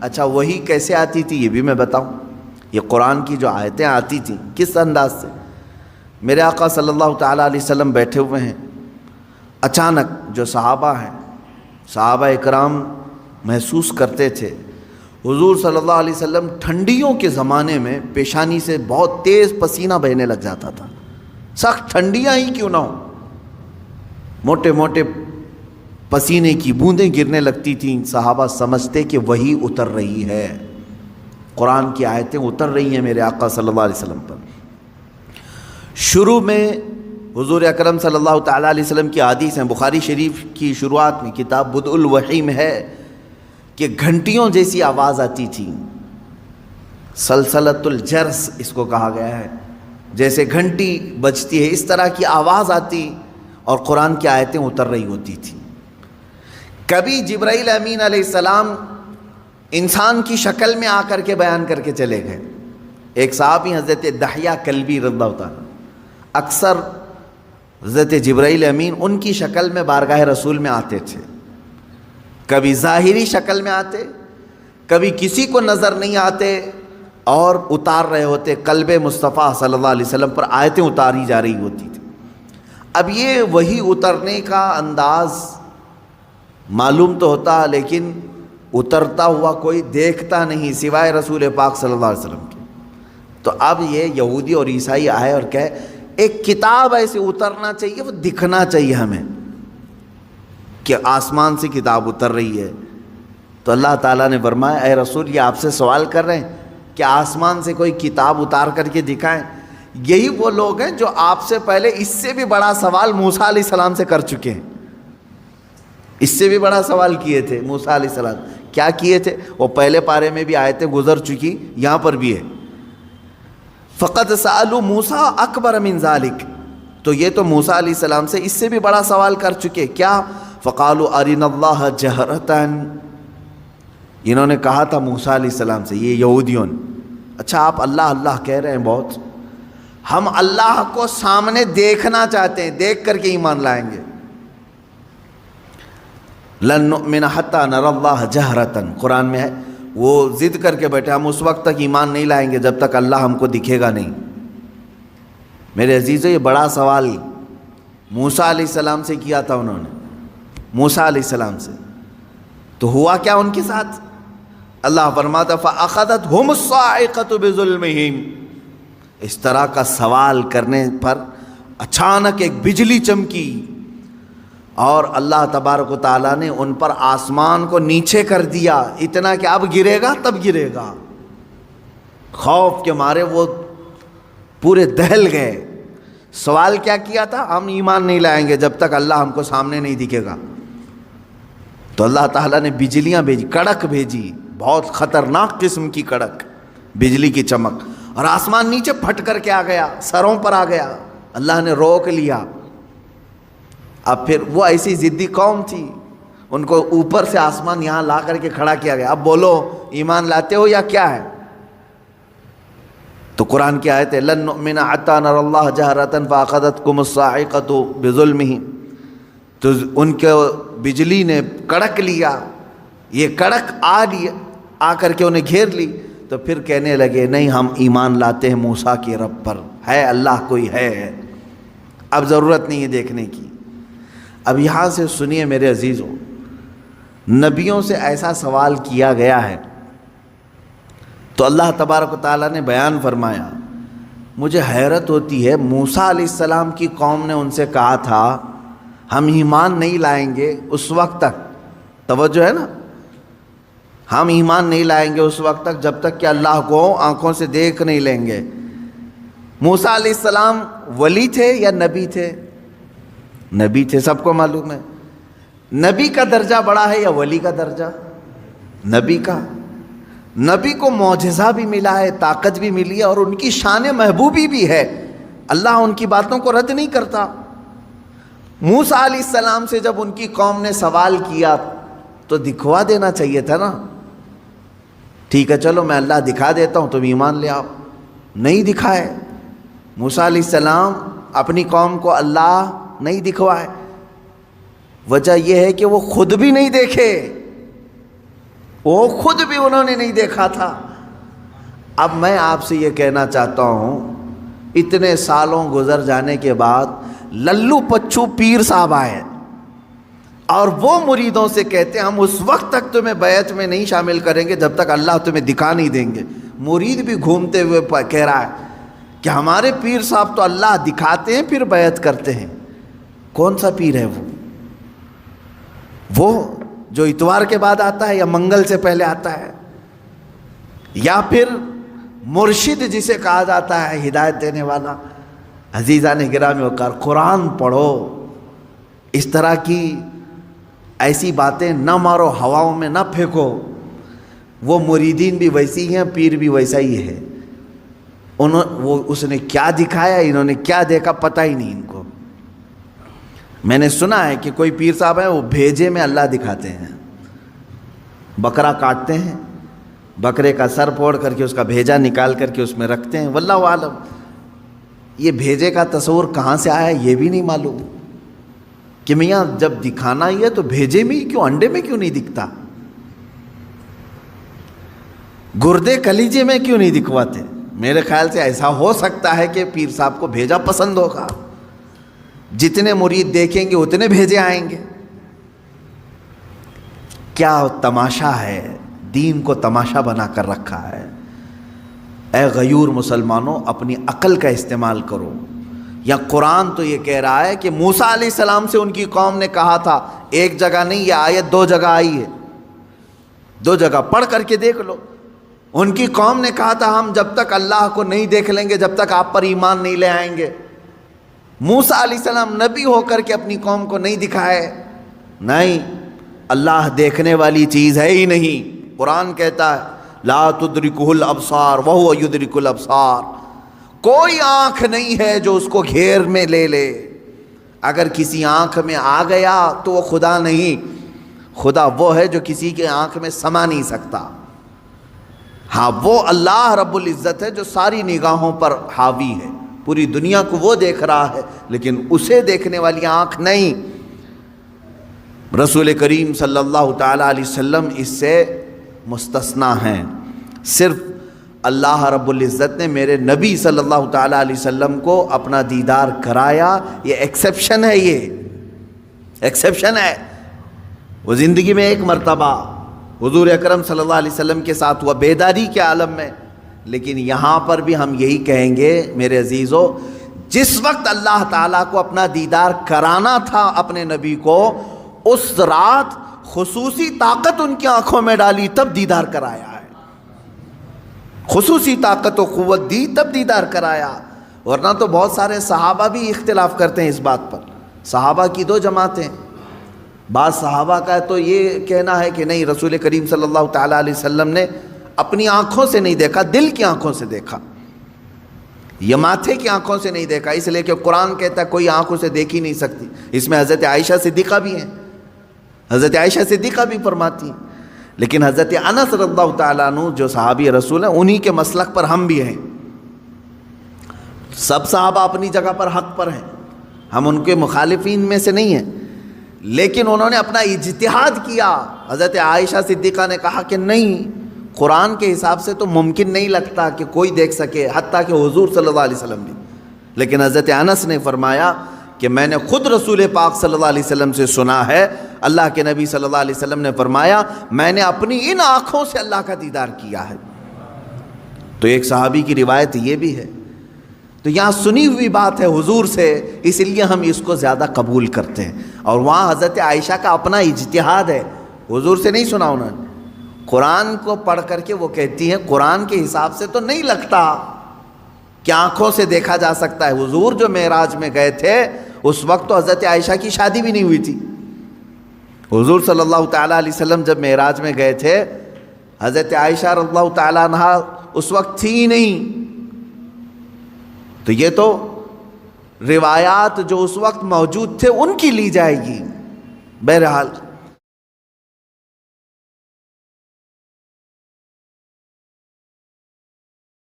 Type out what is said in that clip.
اچھا وہی کیسے آتی تھی یہ بھی میں بتاؤں. یہ قرآن کی جو آیتیں آتی تھیں کس انداز سے. میرے آقا صلی اللہ تعالیٰ علیہ وسلم بیٹھے ہوئے ہیں, اچانک جو صحابہ ہیں, صحابہ اکرام محسوس کرتے تھے حضور صلی اللہ علیہ وسلم ٹھنڈیوں کے زمانے میں پیشانی سے بہت تیز پسینہ بہنے لگ جاتا تھا, سخت ٹھنڈیاں ہی کیوں نہ ہوں, موٹے موٹے پسینے کی بوندیں گرنے لگتی تھیں. صحابہ سمجھتے کہ وہی اتر رہی ہے, قرآن کی آیتیں اتر رہی ہیں میرے آقا صلی اللہ علیہ وسلم پر. شروع میں حضور اکرم صلی اللہ تعالیٰ علیہ وسلم کی حدیث ہیں, بخاری شریف کی شروعات میں کتاب بدء الوحی میں ہے کہ گھنٹیوں جیسی آواز آتی تھی, سلسلۃ الجرس اس کو کہا گیا ہے, جیسے گھنٹی بجتی ہے اس طرح کی آواز آتی اور قرآن کی آیتیں اتر رہی ہوتی تھیں. کبھی جبرائیل امین علیہ السلام انسان کی شکل میں آ کر کے بیان کر کے چلے گئے. ایک صحابی حضرت دحیہ کلبی رضی اللہ تعالیٰ, اکثر حضرت جبرائیل امین ان کی شکل میں بارگاہ رسول میں آتے تھے, کبھی ظاہری شکل میں آتے, کبھی کسی کو نظر نہیں آتے اور اتار رہے ہوتے قلب مصطفیٰ صلی اللہ علیہ وسلم پر آیتیں اتاری جا رہی ہوتی تھی. اب یہ وہی اترنے کا انداز معلوم تو ہوتا لیکن اترتا ہوا کوئی دیکھتا نہیں سوائے رسول پاک صلی اللہ علیہ وسلم کے. تو اب یہ یہودی اور عیسائی آئے اور کہے ایک کتاب ایسے اترنا چاہیے, وہ دکھنا چاہیے ہمیں کہ آسمان سے کتاب اتر رہی ہے. تو اللہ تعالیٰ نے فرمایا اے رسول یہ آپ سے سوال کر رہے ہیں کہ آسمان سے کوئی کتاب اتار کر کے دکھائیں. یہی وہ لوگ ہیں جو آپ سے پہلے اس سے بھی بڑا سوال موسیٰ علیہ السلام سے کر چکے ہیں. اس سے بھی بڑا سوال کیے تھے موسیٰ علیہ السلام. کیا کیے تھے وہ پہلے پارے میں بھی آیتیں گزر چکی, یہاں پر بھی ہے فقط سألوا موسیٰ اکبر من ذالک. تو یہ تو موسیٰ علیہ السلام سے اس سے بھی بڑا سوال کر چکے. کیا فقالوا ارنا اللہ جہرتاً, انہوں نے کہا تھا موسیٰ علیہ السلام سے, یہ یہودیوں نے, اچھا آپ اللہ اللہ کہہ رہے ہیں بہت, ہم اللہ کو سامنے دیکھنا چاہتے ہیں, دیکھ کر کے ایمان لائیں گے. لن نؤمن حتی نری اللہ جہرتاً, قرآن میں ہے. وہ ضد کر کے بیٹھے ہم اس وقت تک ایمان نہیں لائیں گے جب تک اللہ ہم کو دکھے گا نہیں. میرے عزیزو یہ بڑا سوال موسیٰ علیہ السلام سے کیا تھا انہوں نے, موسیٰ علیہ السلام سے. تو ہوا کیا ان کے ساتھ؟ اللہ فرماتا فَأَخَذَتْهُمُ الصَّاعِقَةُ بِظُلْمِهِمْ. اس طرح کا سوال کرنے پر اچانک ایک بجلی چمکی اور اللہ تبارک و تعالیٰ نے ان پر آسمان کو نیچے کر دیا, اتنا کہ اب گرے گا تب گرے گا. خوف کے مارے وہ پورے دہل گئے. سوال کیا کیا تھا؟ ہم ایمان نہیں لائیں گے جب تک اللہ ہم کو سامنے نہیں دکھے گا. تو اللہ تعالیٰ نے بجلیاں بھیجی, کڑک بھیجی, بہت خطرناک قسم کی کڑک, بجلی کی چمک, اور آسمان نیچے پھٹ کر کے آ گیا, سروں پر آ گیا. اللہ نے روک لیا. اب پھر وہ ایسی ضدی قوم تھی, ان کو اوپر سے آسمان یہاں لا کر کے کھڑا کیا گیا. اب بولو ایمان لاتے ہو یا کیا ہے؟ تو قرآن کی آیت ہے لن نؤمن حتی نری اللہ جہرتاً فأخذتکم الصاعقۃ بظلمہم. تو ان کو بجلی نے کڑک لیا, یہ کڑک آ کر کے انہیں گھیر لی. تو پھر کہنے لگے نہیں ہم ایمان لاتے ہیں موسیٰ کے رب پر, ہے اللہ کوئی ہے, اب ضرورت نہیں ہے دیکھنے کی. اب یہاں سے سنیے میرے عزیزوں, نبیوں سے ایسا سوال کیا گیا ہے تو اللہ تبارک و تعالیٰ نے بیان فرمایا. مجھے حیرت ہوتی ہے, موسیٰ علیہ السلام کی قوم نے ان سے کہا تھا ہم ایمان نہیں لائیں گے اس وقت تک, توجہ ہے نا, ہم ایمان نہیں لائیں گے اس وقت تک جب تک کہ اللہ کو آنکھوں سے دیکھ نہیں لیں گے. موسیٰ علیہ السلام ولی تھے یا نبی تھے؟ نبی تھے, سب کو معلوم ہے. نبی کا درجہ بڑا ہے یا ولی کا درجہ؟ نبی کا. نبی کو معجزہ بھی ملا ہے, طاقت بھی ملی ہے, اور ان کی شان محبوبی بھی ہے. اللہ ان کی باتوں کو رد نہیں کرتا. موسیٰ علیہ السلام سے جب ان کی قوم نے سوال کیا تو دکھوا دینا چاہیے تھا نا, ٹھیک ہے چلو میں اللہ دکھا دیتا ہوں تم ایمان لے آؤ. نہیں دکھائے موسیٰ علیہ السلام, اپنی قوم کو اللہ نہیں دکھوائے. وجہ یہ ہے کہ وہ خود بھی نہیں دیکھے, وہ خود بھی انہوں نے نہیں دیکھا تھا۔ اب میں آپ سے یہ کہنا چاہتا ہوں، اتنے سالوں گزر جانے کے بعد للو پچو پیر صاحب آئے اور وہ مریدوں سے کہتے ہیں ہم اس وقت تک تمہیں بیعت میں نہیں شامل کریں گے جب تک اللہ تمہیں دکھا نہیں دیں گے۔ مرید بھی گھومتے ہوئے کہہ رہا ہے کہ ہمارے پیر صاحب تو اللہ دکھاتے ہیں پھر بیعت کرتے ہیں۔ کون سا پیر ہے وہ جو اتوار کے بعد آتا ہے یا منگل سے پہلے آتا ہے، یا پھر مرشد جسے کہا جاتا ہے ہدایت دینے والا؟ عزیزان گرامی وقار، قرآن پڑھو، اس طرح کی ایسی باتیں نہ مارو، ہواؤں میں نہ پھینکو۔ وہ مریدین بھی ویسی ہیں، پیر بھی ویسا ہی ہے۔ اس نے کیا دکھایا، انہوں نے کیا دیکھا، پتہ ہی نہیں ان کو۔ میں نے سنا ہے کہ کوئی پیر صاحب ہیں وہ بھیجے میں اللہ دکھاتے ہیں، بکرا کاٹتے ہیں، بکرے کا سر پھوڑ کر کے اس کا بھیجا نکال کر کے اس میں رکھتے ہیں۔ واللہ عالم، یہ بھیجے کا تصور کہاں سے آیا یہ بھی نہیں معلوم کہ میاں جب دکھانا ہی ہے تو بھیجے میں ہی کیوں، انڈے میں کیوں نہیں دکھتا؟ گردے کلیجے میں کیوں نہیں دکھواتے؟ میرے خیال سے ایسا ہو سکتا ہے کہ پیر صاحب کو بھیجا پسند ہوگا، جتنے مرید دیکھیں گے اتنے بھیجے آئیں گے۔ کیا تماشا ہے، دین کو تماشا بنا کر رکھا ہے۔ اے غیور مسلمانوں، اپنی عقل کا استعمال کرو۔ یا قرآن تو یہ کہہ رہا ہے کہ موسیٰ علیہ السلام سے ان کی قوم نے کہا تھا، ایک جگہ نہیں، یہ آیت 2 جگہ آئی ہے، 2 جگہ پڑھ کر کے دیکھ لو۔ ان کی قوم نے کہا تھا ہم جب تک اللہ کو نہیں دیکھ لیں گے جب تک آپ پر ایمان نہیں لے آئیں گے۔ موسیٰ علیہ السلام نبی ہو کر کے اپنی قوم کو نہیں دکھائے؟ نہیں، اللہ دیکھنے والی چیز ہے ہی نہیں۔ قرآن کہتا ہے لا تدرکہ الابصار وہو یدرک الابصار، کوئی آنکھ نہیں ہے جو اس کو گھیر میں لے لے۔ اگر کسی آنکھ میں آ گیا تو وہ خدا نہیں، خدا وہ ہے جو کسی کے آنکھ میں سما نہیں سکتا۔ ہاں، وہ اللہ رب العزت ہے جو ساری نگاہوں پر حاوی ہے، پوری دنیا کو وہ دیکھ رہا ہے، لیکن اسے دیکھنے والی آنکھ نہیں۔ رسول کریم صلی اللہ تعالیٰ علیہ وسلم اس سے مستثنا ہیں۔ صرف اللہ رب العزت نے میرے نبی صلی اللہ تعالیٰ علیہ وسلم کو اپنا دیدار کرایا، یہ ایکسیپشن ہے، یہ ایکسیپشن ہے۔ وہ زندگی میں ایک مرتبہ حضور اکرم صلی اللہ علیہ وسلم کے ساتھ ہوا بیداری کے عالم میں، لیکن یہاں پر بھی ہم یہی کہیں گے میرے عزیزو، جس وقت اللہ تعالیٰ کو اپنا دیدار کرانا تھا اپنے نبی کو، اس رات خصوصی طاقت ان کی آنکھوں میں ڈالی تب دیدار کرایا ہے، خصوصی طاقت و قوت دی تب دیدار کرایا۔ ورنہ تو بہت سارے صحابہ بھی اختلاف کرتے ہیں اس بات پر۔ صحابہ کی 2 جماعتیں، بعض صحابہ کا تو یہ کہنا ہے کہ نہیں، رسول کریم صلی اللہ تعالیٰ علیہ وسلم نے اپنی آنکھوں سے نہیں دیکھا، دل کی آنکھوں سے دیکھا، یہ ماتھے کی آنکھوں سے نہیں دیکھا، اس لیے کہ قرآن کہتا ہے کوئی آنکھوں سے دیکھ ہی نہیں سکتی۔ اس میں حضرت عائشہ صدیقہ بھی ہیں، حضرت عائشہ صدیقہ بھی فرماتی ہیں۔ لیکن حضرت انس رضی اللہ تعالیٰ عنہ جو صحابی رسول ہیں، انہی کے مسلک پر ہم بھی ہیں۔ سب صحابہ اپنی جگہ پر حق پر ہیں، ہم ان کے مخالفین میں سے نہیں ہیں، لیکن انہوں نے اپنا اجتہاد کیا۔ حضرت عائشہ صدیقہ نے کہا کہ نہیں، قرآن کے حساب سے تو ممکن نہیں لگتا کہ کوئی دیکھ سکے، حتیٰ کہ حضور صلی اللہ علیہ وسلم بھی۔ لیکن حضرت انس نے فرمایا کہ میں نے خود رسول پاک صلی اللہ علیہ وسلم سے سنا ہے، اللہ کے نبی صلی اللہ علیہ وسلم نے فرمایا میں نے اپنی ان آنکھوں سے اللہ کا دیدار کیا ہے۔ تو ایک صحابی کی روایت یہ بھی ہے۔ تو یہاں سنی ہوئی بات ہے حضور سے، اس لیے ہم اس کو زیادہ قبول کرتے ہیں، اور وہاں حضرت عائشہ کا اپنا اجتہاد ہے، حضور سے نہیں سنا انہوں نے۔ قرآن کو پڑھ کر کے وہ کہتی ہیں قرآن کے حساب سے تو نہیں لگتا کہ آنکھوں سے دیکھا جا سکتا ہے۔ حضور جو معراج میں گئے تھے اس وقت تو حضرت عائشہ کی شادی بھی نہیں ہوئی تھی۔ حضور صلی اللہ تعالیٰ علیہ وسلم جب معراج میں گئے تھے، حضرت عائشہ رضی اللہ تعالیٰ عنہ اس وقت تھی ہی نہیں۔ تو یہ تو روایات جو اس وقت موجود تھے ان کی لی جائے گی۔ بہرحال